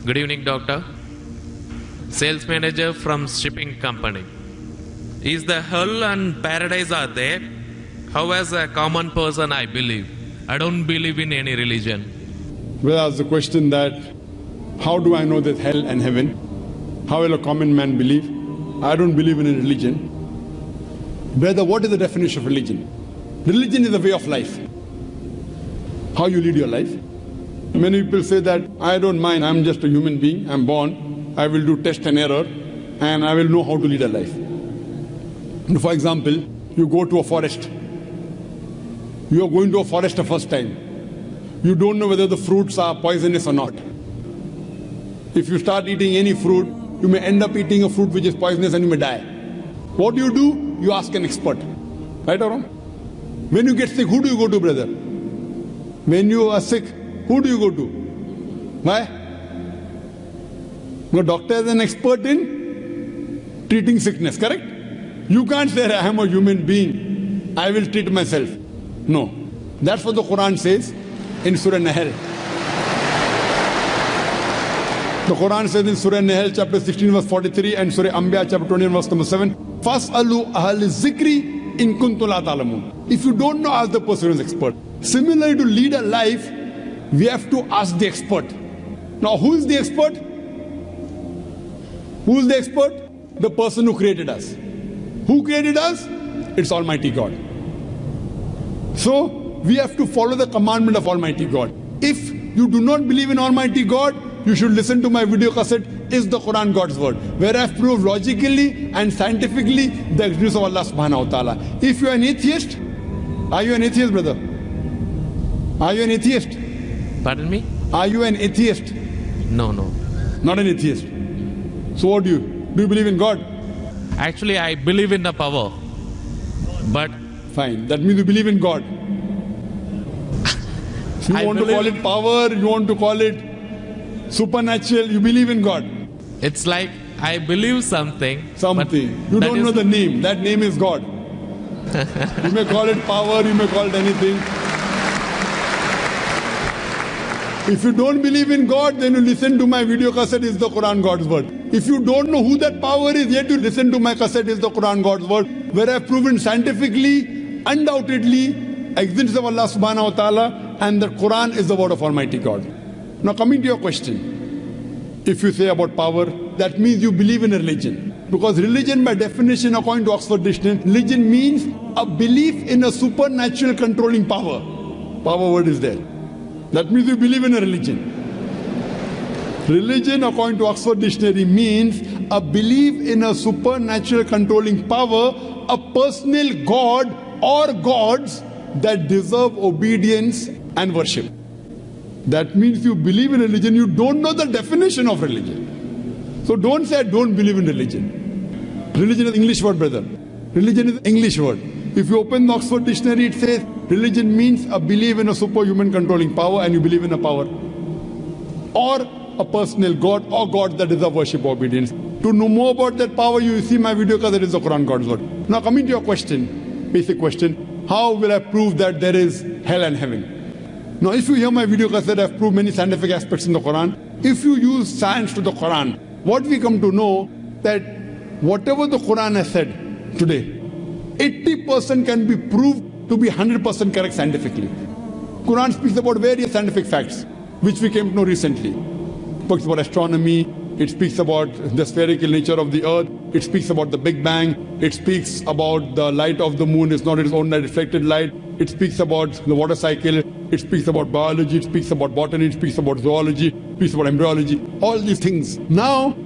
Good evening, doctor. Sales manager from shipping company. Is the hell and paradise are there? How as a common person I believe? I don't believe in any religion. Well, ask the question that, how do I know there's hell and heaven? How will a common man believe? I don't believe in a religion. Brother, what is the definition of religion? Religion is a way of life. How you lead your life. Many people say that, I don't mind, I'm just a human being, I'm born, I will do test and error, and I will know how to lead a life. For example, you go to a forest. You are going to a forest the first time. You don't know whether the fruits are poisonous or not. If you start eating any fruit, you may end up eating a fruit which is poisonous and you may die. What do? You ask an expert. Right or wrong? When you get sick, who do you go to, brother? When you are sick, who do you go to? Why? The doctor is an expert in treating sickness, correct? You can't say, I am a human being, I will treat myself. No. That's what the Quran says in Surah Nahl. The Quran says in Surah Nahl chapter 16 verse 43 and Surah Anbiya chapter 21 verse number 7, Fas'alu ahal zikri in kuntum la ta'lamun. If you don't know, ask the person who is expert. Similarly, to lead a life, we have to ask the expert. Now, who is the expert? Who is the expert? The person who created us. Who created us? It's Almighty God. So, we have to follow the commandment of Almighty God. If you do not believe in Almighty God, you should listen to my video cassette, Is the Quran God's Word? Where I have proved logically and scientifically the existence of Allah subhanahu wa ta'ala. If you are an atheist, are you an atheist, brother? Are you an atheist? Pardon me? Are you an atheist? No. Not an atheist. So what do you? Do you believe in God? Actually, I believe in the power. But fine. That means you believe in God. You want to call it power, you want to call it supernatural, you believe in God. It's like I believe something. You don't know the name. That name is God. You may call it power, you may call it anything. If you don't believe in God, then you listen to my video cassette, Is the Quran God's Word? If you don't know who that power is, yet you listen to my cassette, Is the Quran God's Word? Where I have proven scientifically, undoubtedly, existence of Allah subhanahu wa ta'ala, and the Quran is the word of Almighty God. Now coming to your question, if you say about power, that means you believe in a religion. Because religion by definition, according to Oxford Dictionary, religion means a belief in a supernatural controlling power. Power word is there. That means you believe in a religion. Religion, according to Oxford Dictionary, means a belief in a supernatural controlling power, a personal God or gods that deserve obedience and worship. That means you believe in religion, you don't know the definition of religion. So don't say I don't believe in religion. Religion is English word, brother. Religion is English word. If you open the Oxford Dictionary, it says religion means a belief in a superhuman controlling power, and you believe in a power. Or a personal God or God that deserve worship or obedience. To know more about that power, you see my video because that is the Quran God's Word. Now coming to your question, basic question, how will I prove that there is hell and heaven? Now if you hear my video cassette, I've proved many scientific aspects in the Quran. If you use science to the Quran, what we come to know that whatever the Quran has said today, 80% can be proved to be 100% correct scientifically. Quran speaks about various scientific facts, which we came to know recently. It speaks about astronomy, it speaks about the spherical nature of the earth, it speaks about the Big Bang, it speaks about the light of the moon is not its own reflected light, it speaks about the water cycle, it speaks about biology, it speaks about botany, it speaks about zoology, it speaks about embryology, all these things. Now,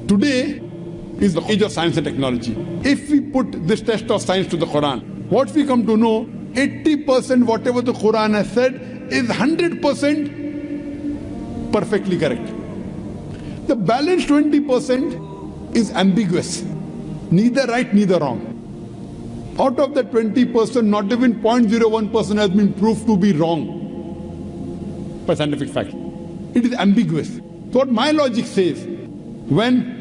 today is the age of science and technology. If we put this test of science to the Quran, what we come to know, 80% whatever the Quran has said is 100% perfectly correct. The balance 20% is ambiguous, neither right, neither wrong. Out of that 20%, not even 0.01% has been proved to be wrong by scientific fact. It is ambiguous. So what my logic says, when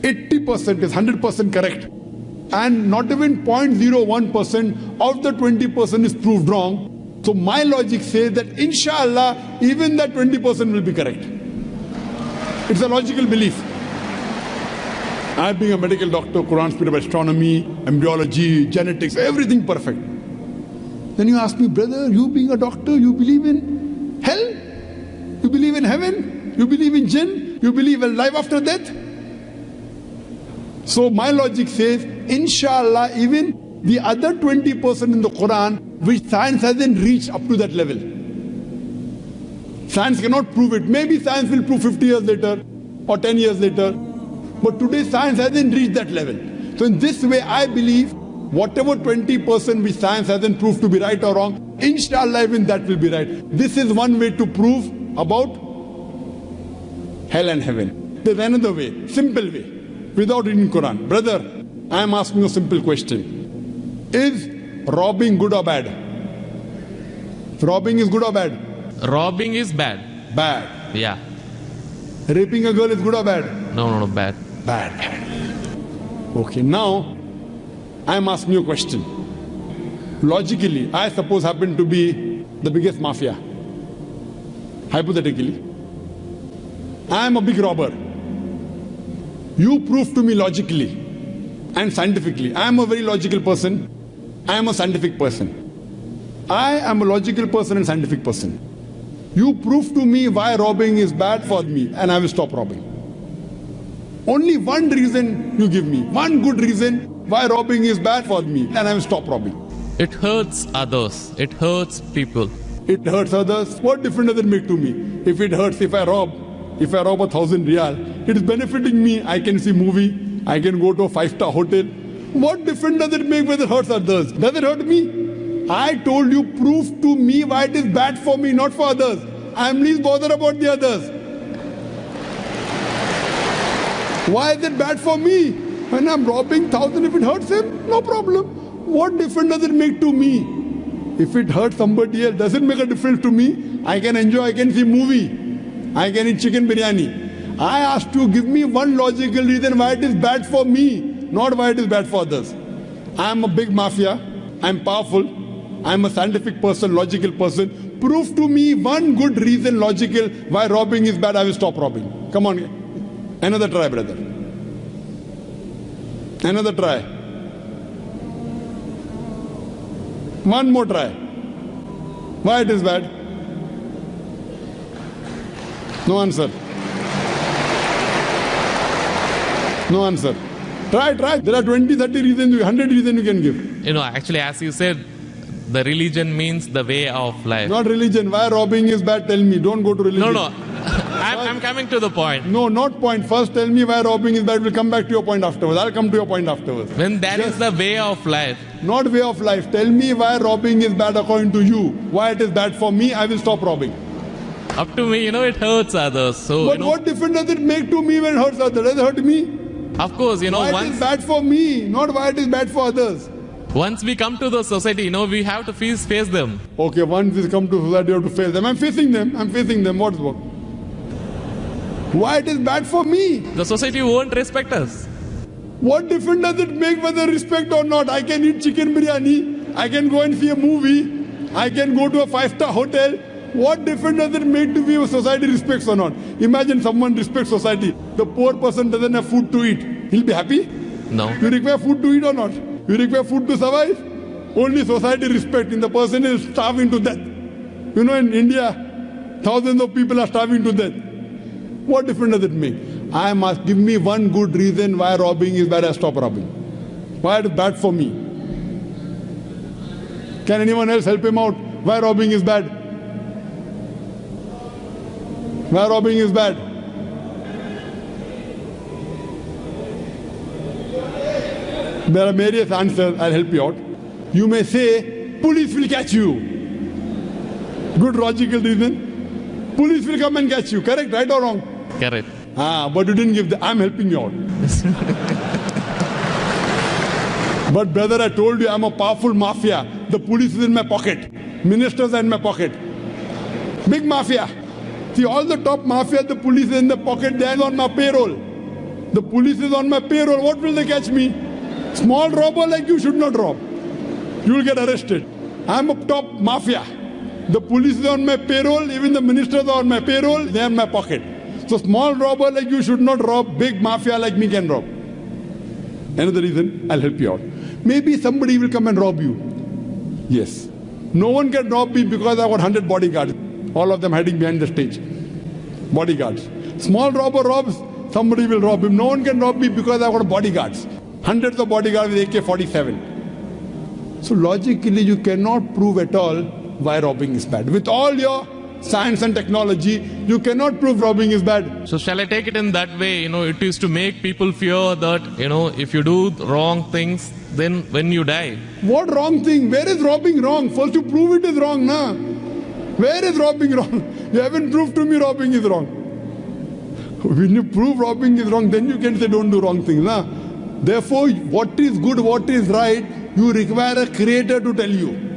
80% is 100% correct, and not even 0.01% of the 20% is proved wrong, so my logic says that inshallah, even that 20% will be correct. It's a logical belief. I being a medical doctor, Quran, spirit of astronomy, embryology, genetics, everything perfect. Then you ask me, brother, you being a doctor, you believe in hell? You believe in heaven? You believe in jinn? You believe in life after death? So my logic says, inshallah, even the other 20% in the Quran, which science hasn't reached up to that level. Science cannot prove it. Maybe science will prove 50 years later or 10 years later. But today science hasn't reached that level. So in this way, I believe whatever 20% which science hasn't proved to be right or wrong, inshallah even that will be right. This is one way to prove about hell and heaven. There's another way, simple way, without reading Quran. Brother, I am asking a simple question. Is robbing good or bad? Robbing is good or bad? Robbing is bad. Bad. Yeah. Raping a girl is good or bad? No, bad. Bad. Okay, now I am asking you a question. Logically, I suppose happen to be the biggest mafia. Hypothetically, I am a big robber. You prove to me logically and scientifically. I am a very logical person. I am a scientific person. I am a logical person and scientific person. You prove to me why robbing is bad for me and I will stop robbing. Only one reason you give me, one good reason why robbing is bad for me and I will stop robbing. It hurts others. It hurts people. It hurts others. What difference does it make to me? If it hurts, if I rob 1,000 riyal, it is benefiting me. I can see movie. I can go to a 5-star hotel. What difference does it make whether it hurts others? Does it hurt me? I told you, prove to me why it is bad for me, not for others. I am least bothered about the others. Why is it bad for me? When I'm robbing 1,000, if it hurts him, no problem. What difference does it make to me? If it hurts somebody else, does it make a difference to me? I can enjoy, I can see movie. I can eat chicken biryani. I asked you, give me one logical reason why it is bad for me, not why it is bad for others. I am a big mafia. I am powerful. I am a scientific person, logical person. Prove to me one good reason, logical, why robbing is bad. I will stop robbing. Come on. Another try, brother. Another try. One more try. Why it is bad? No answer. No answer. Try. There are 20, 30 reasons, 100 reasons you can give. Actually, as you said, the religion means the way of life. Not religion. Why robbing is bad? Tell me. Don't go to religion. No. I'm coming to the point. No, not point. First tell me why robbing is bad. We'll come back to your point afterwards. I'll come to your point afterwards. When that is the way of life. Not way of life. Tell me why robbing is bad according to you. Why it is bad for me, I will stop robbing. Up to me, it hurts others. So, but what difference does it make to me when it hurts others? Does it hurt me? Of course, why it is bad for me, not why it is bad for others. Once we come to the society, we have to face them. Okay, once we come to society, you have to face them. I'm facing them. What's what? Why it is bad for me? The society won't respect us. What difference does it make whether respect or not? I can eat chicken biryani. I can go and see a movie. I can go to a 5-star hotel. What difference does it make to me if society respects or not? Imagine someone respects society. The poor person doesn't have food to eat. He'll be happy? No. You require food to eat or not? You require food to survive? Only society respecting. The person is starving to death. In India, thousands of people are starving to death. What difference does it make? I must give me one good reason why robbing is bad. I stop robbing. Why it is bad for me? Can anyone else help him out? Why robbing is bad? Why robbing is bad? There are various answers. I'll help you out. You may say, police will catch you. Good logical reason. Police will come and catch you. Correct, right or wrong? Correct. But you didn't give the... I'm helping you out. But brother, I told you I'm a powerful mafia. The police is in my pocket. Ministers are in my pocket. Big mafia. See, all the top mafia, the police is in the pocket. They are on my payroll. The police is on my payroll. What will they catch me? Small robber like you should not rob. You will get arrested. I'm a top mafia. The police is on my payroll. Even the ministers are on my payroll. They are in my pocket. So small robber like you should not rob, big mafia like me can rob. Another reason, I'll help you out. Maybe somebody will come and rob you. Yes. No one can rob me because I got 100 bodyguards. All of them hiding behind the stage. Bodyguards. Small robber robs, somebody will rob him. No one can rob me because I got bodyguards. Hundreds of bodyguards with AK-47. So logically you cannot prove at all why robbing is bad. With all your science and technology, you cannot prove robbing is bad. So shall I take it in that way? It is to make people fear that, if you do wrong things, then when you die. What wrong thing? Where is robbing wrong? First you prove it is wrong, na? Where is robbing wrong? You haven't proved to me robbing is wrong. When you prove robbing is wrong, then you can say don't do wrong things, na? Therefore, what is good, what is right, you require a creator to tell you.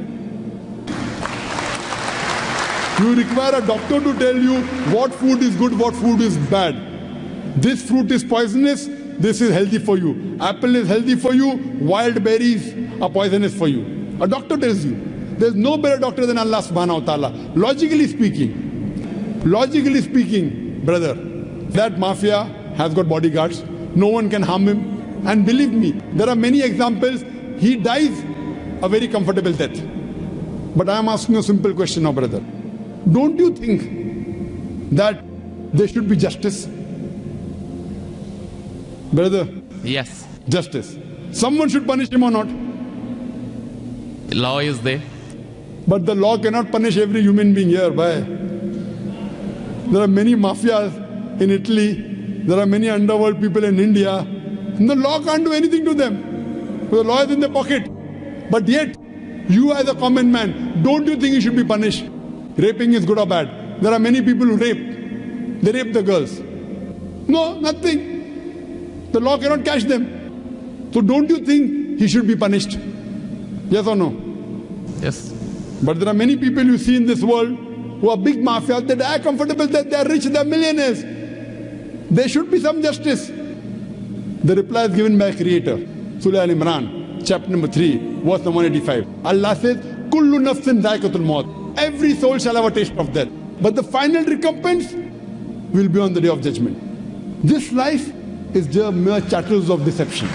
You require a doctor to tell you what food is good, what food is bad. This fruit is poisonous, this is healthy for you. Apple is healthy for you, wild berries are poisonous for you. A doctor tells you. There's no better doctor than Allah subhanahu wa ta'ala. Logically speaking, brother, that mafia has got bodyguards. No one can harm him. And believe me, there are many examples. He dies a very comfortable death. But I am asking you a simple question now, brother. Don't you think that there should be justice? Brother? Yes. Justice. Someone should punish him or not? Law is there. But the law cannot punish every human being here. Why? There are many mafias in Italy. There are many underworld people in India. And the law can't do anything to them. The law is in their pocket. But yet, you as a common man, don't you think you should be punished? Raping is good or bad? There are many people who rape. They rape the girls. No, nothing. The law cannot catch them. So don't you think he should be punished? Yes or no? Yes. But there are many people you see in this world who are big mafias. They die comfortable, that they are rich, they are millionaires. There should be some justice. The reply is given by a creator. Surah Al-Imran, chapter number 3, verse number 185. Allah says, Kullu nafsin dhaikatul maut. Every soul shall have a taste of death. But the final recompense will be on the day of judgment. This life is just mere chattels of deception.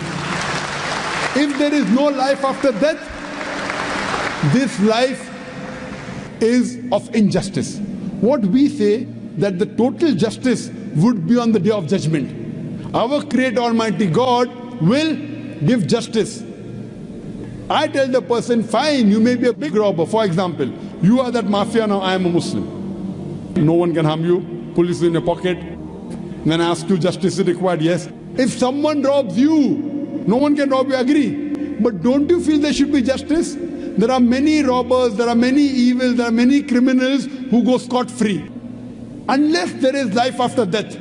If there is no life after death, this life is of injustice. What we say that the total justice would be on the day of judgment. Our Creator Almighty God will give justice. I tell the person, fine, you may be a big robber. For example, you are that mafia, now I am a Muslim. No one can harm you. Police is in your pocket. When I ask you, justice is required, yes. If someone robs you, no one can rob you, agree. But don't you feel there should be justice? There are many robbers, there are many evils, there are many criminals who go scot-free. Unless there is life after death,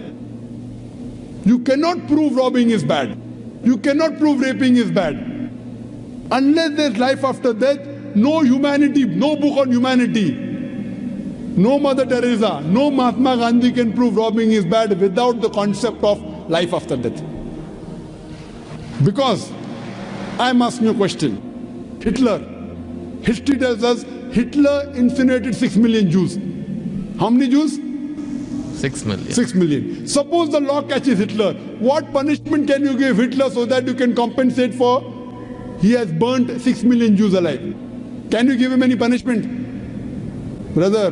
you cannot prove robbing is bad. You cannot prove raping is bad. Unless there is life after death, no humanity, no book on humanity, no Mother Teresa, no Mahatma Gandhi can prove robbing is bad without the concept of life after death. Because I am asking you a question. History tells us Hitler incinerated 6 million Jews. How many Jews? 6 million. 6 million. Suppose the law catches Hitler. What punishment can you give Hitler so that you can compensate for he has burnt 6 million Jews alive? Can you give him any punishment? Brother.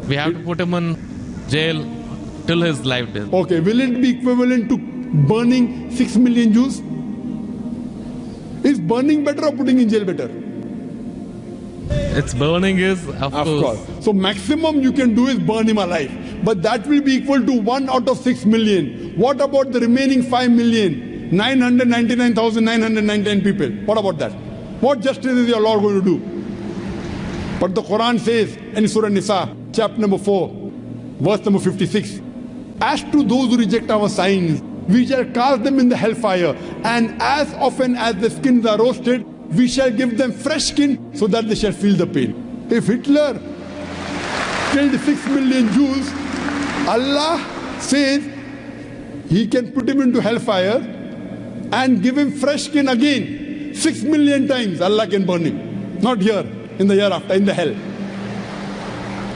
We have to put him in jail till his life death. Okay, will it be equivalent to burning 6 million Jews? Is burning better or putting in jail better? It's burning is, of course. So maximum you can do is burn him alive. But that will be equal to 1 out of 6 million. What about the remaining 5 million? 999,999 people. What about that? What justice is your Lord going to do? But the Quran says in Surah Nisa, chapter number 4, verse number 56, as to those who reject our signs, we shall cast them in the hellfire, and as often as the skins are roasted, we shall give them fresh skin so that they shall feel the pain. If Hitler killed 6 million Jews, Allah says he can put him into hellfire and give him fresh skin again. 6 million times Allah can burn him. Not here, in the hereafter, in the hell.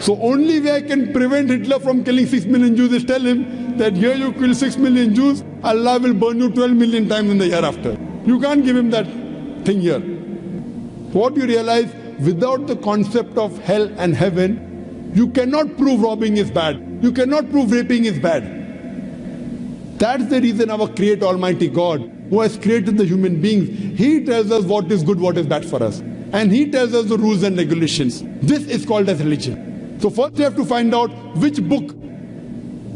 So only way I can prevent Hitler from killing 6 million Jews is tell him that here you kill 6 million Jews, Allah will burn you 12 million times in the year after. You can't give him that thing here. What you realize, without the concept of hell and heaven, you cannot prove robbing is bad. You cannot prove raping is bad. That's the reason our Creator Almighty God, who has created the human beings, He tells us what is good, what is bad for us. And He tells us the rules and regulations. This is called as religion. So first you have to find out which book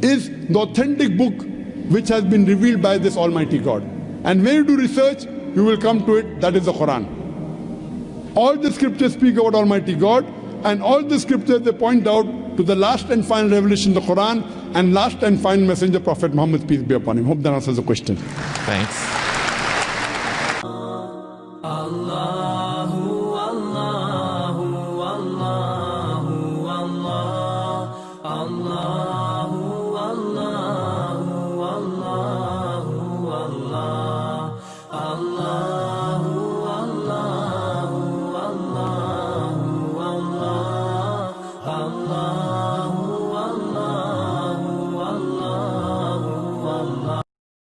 is the authentic book which has been revealed by this Almighty God. And when you do research, you will come to it, that is the Quran. All the scriptures speak about Almighty God, and all the scriptures they point out to the last and final revelation, the Quran, and last and final messenger, Prophet Muhammad, peace be upon him. Hope that answers the question. Thanks.